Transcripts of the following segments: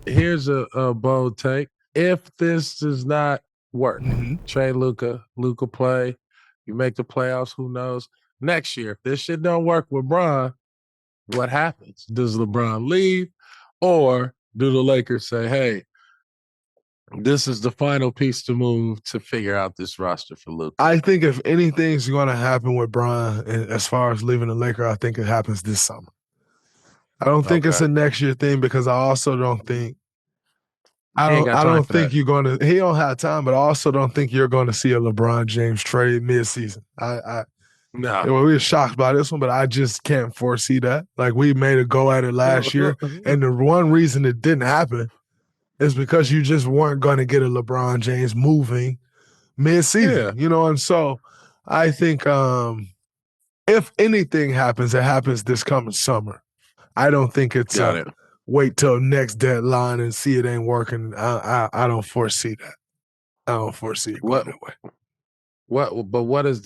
here's a bold take. If this does not work, Mm-hmm. trade Luka play, you make the playoffs, who knows? Next year, if this shit don't work with LeBron, what happens? Does LeBron leave? Or do the Lakers say, hey, this is the final piece to move to figure out this roster for Luka? I think if anything's going to happen with Bron as far as leaving the Lakers, I think it happens this summer. I don't think it's a next year thing because I also don't think I don't think you're going to. He don't have time, but I also don't think you're going to see a LeBron James trade midseason. No. We were shocked by this one, but I just can't foresee that. Like we made a go at it last year, and the one reason it didn't happen is because you just weren't going to get a LeBron James moving mid-season, And so I think if anything happens, it happens this coming summer. I don't think it's wait till next deadline and see it ain't working. I don't foresee that. I don't foresee it going that way. But what is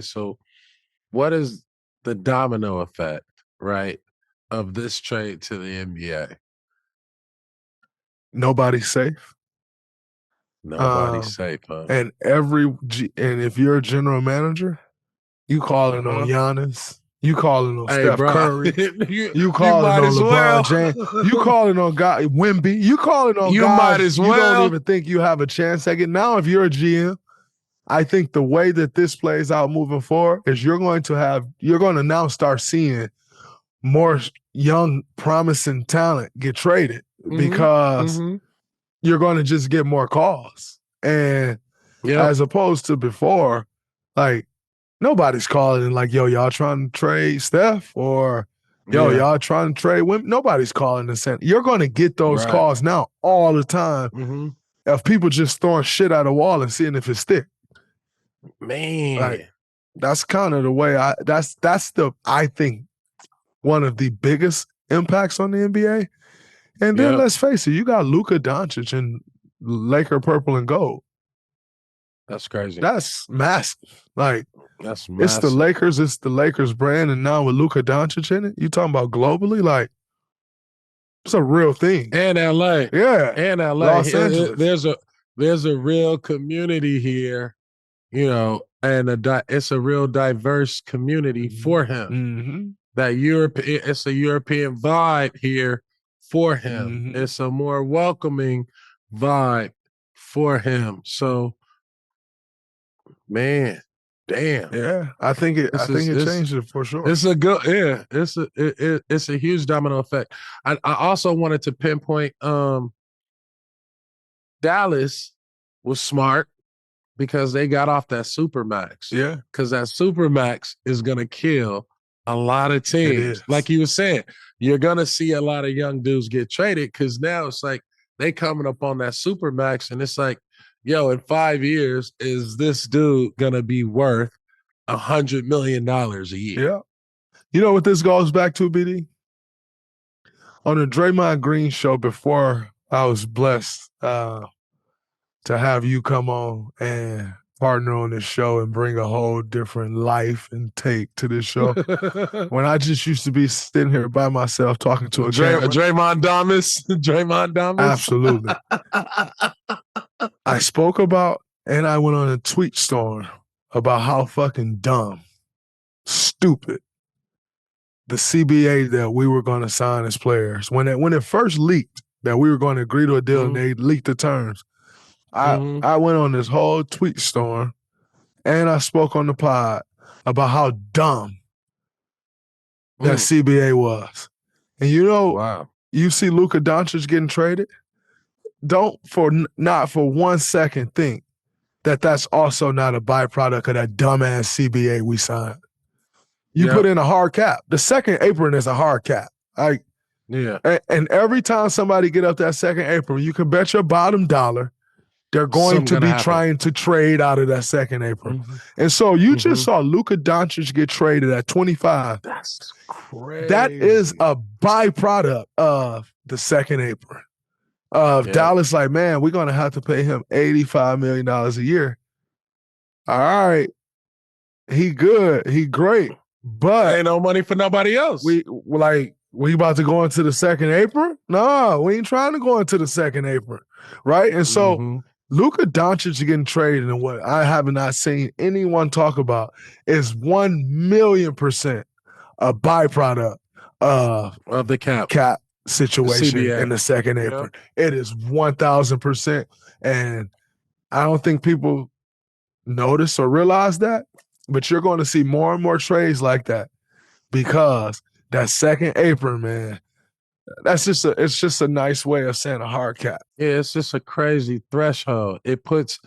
so what is the domino effect, right, of this trade to the NBA? Nobody's safe. Nobody's safe, huh? And if you're a general manager, you calling on Giannis, you calling on Steph Curry, you calling on LeBron James, you calling on Wemby, you calling on you guys might as well. You don't even think you have a chance at it. Now, if you're a GM, I think the way that this plays out moving forward is you're going to now start seeing more young, promising talent get traded because you're going to just get more calls. And as opposed to before, like, nobody's calling and like, yo, y'all trying to trade Steph or y'all trying to trade women. Nobody's calling and saying, you're going to get those calls now all the time of people just throwing shit at a wall and seeing if it sticks. Man. Like, that's kind of the way I think one of the biggest impacts on the NBA. And then let's face it, you got Luka Doncic in Laker purple and gold. That's crazy. That's massive. Like, that's massive. It's the Lakers brand, and now with Luka Doncic in it, you talking about globally, like, it's a real thing. And LA. Yeah. And LA. Los Angeles. There's a real community here, and it's a real diverse community for him. That it's a European vibe here for him. It's a more welcoming vibe for him. So, man, damn. Yeah, I think it changed it for sure. It's a good, it's a huge domino effect. I also wanted to pinpoint Dallas was smart because they got off that Supermax. Yeah. Because that Supermax is gonna kill a lot of teams. Like you were saying, you're gonna see a lot of young dudes get traded because now it's like they coming up on that Supermax, and it's like, yo, in 5 years, is this dude gonna be worth $100 million a year? Yeah. You know what this goes back to, BD? On the Draymond Green show before I was blessed to have you come on and partner on this show and bring a whole different life and take to this show. When I just used to be sitting here by myself talking to a Draymond Damas. Draymond Damas. Absolutely. I spoke about, and I went on a tweet storm about how fucking dumb, stupid the CBA that we were going to sign as players. When it first leaked that we were going to agree to a deal and they leaked the terms, I went on this whole tweet storm and I spoke on the pod about how dumb that CBA was. And you see Luka Doncic getting traded, don't not for 1 second think that that's also not a byproduct of that dumbass CBA we signed. You put in a hard cap. The second apron is a hard cap. And every time somebody get up that second apron, you can bet your bottom dollar they're going to be trying to trade out of that second apron. And so you just saw Luka Doncic get traded at 25. That's crazy. That is a byproduct of the second apron. Dallas like, man, we're going to have to pay him $85 million a year. All right. He good. He great. But ain't no money for nobody else. We like, We about to go into the second apron? No, we ain't trying to go into the second apron, right? And so Luka Doncic getting traded, and what I have not seen anyone talk about is 1,000,000% a byproduct of the cap situation CBA. in the second apron. It is 1,000%, and I don't think people notice or realize that, but you're going to see more and more trades like that because that second apron, man, it's just a nice way of saying a hard cap. Yeah, it's just a crazy threshold. It puts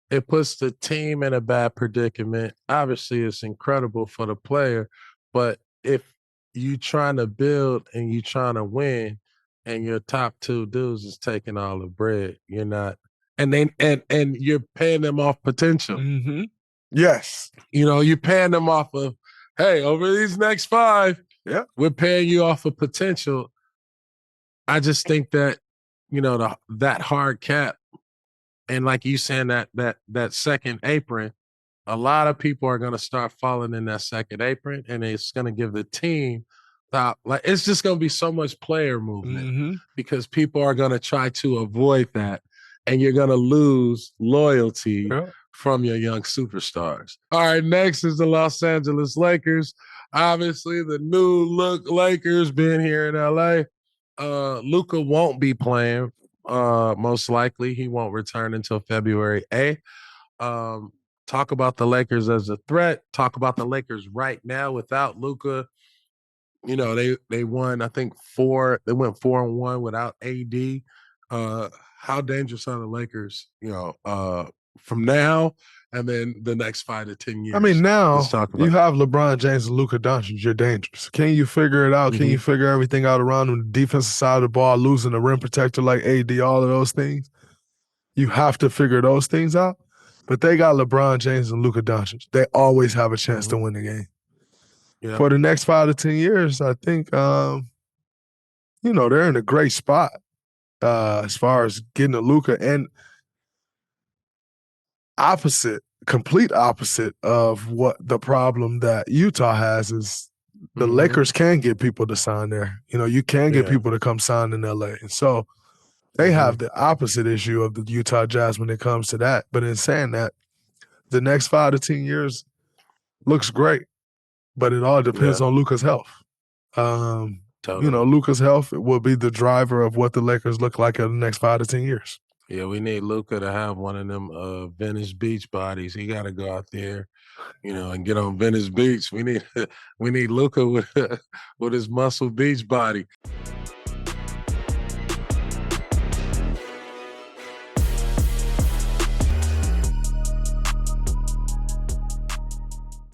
the team in a bad predicament. Obviously, it's incredible for the player, but if you trying to build and you trying to win, and your top two dudes is taking all the bread, you're not, and you're paying them off potential. Mm-hmm. Yes, you're paying them off of, hey, over these next 5, we're paying you off of potential. I just think that that hard cap, and like you saying that second apron, a lot of people are going to start falling in that second apron, and it's going to give the team it's just going to be so much player movement because people are going to try to avoid that, and you're going to lose loyalty from your young superstars. All right, next is the Los Angeles Lakers. Obviously, the new look Lakers being here in LA. Luka won't be playing. Most likely, he won't return until February 8th. Talk about the Lakers as a threat. Talk about the Lakers right now without Luka. They won, I think, 4. They went 4-1 without AD. How dangerous are the Lakers, from now and then the next 5 to 10 years? I mean, now you have LeBron James and Luka Doncic. You're dangerous. Can you figure it out? Can you figure everything out around them? The defensive side of the ball, losing a rim protector like AD, all of those things. You have to figure those things out. But they got LeBron James and Luka Doncic. They always have a chance to win the game. Yeah. For the next 5 to 10 years, I think, they're in a great spot as far as getting a Luka, and complete opposite of what the problem that Utah has is the Lakers can get people to sign there. You can get people to come sign in LA. And so they have the opposite issue of the Utah Jazz when it comes to that. But in saying that, the next 5 to 10 years looks great, but it all depends on Luka's health. Luka's health will be the driver of what the Lakers look like in the next 5 to 10 years. Yeah, we need Luka to have one of them Venice Beach bodies. He got to go out there, and get on Venice Beach. We need Luka with his muscle beach body.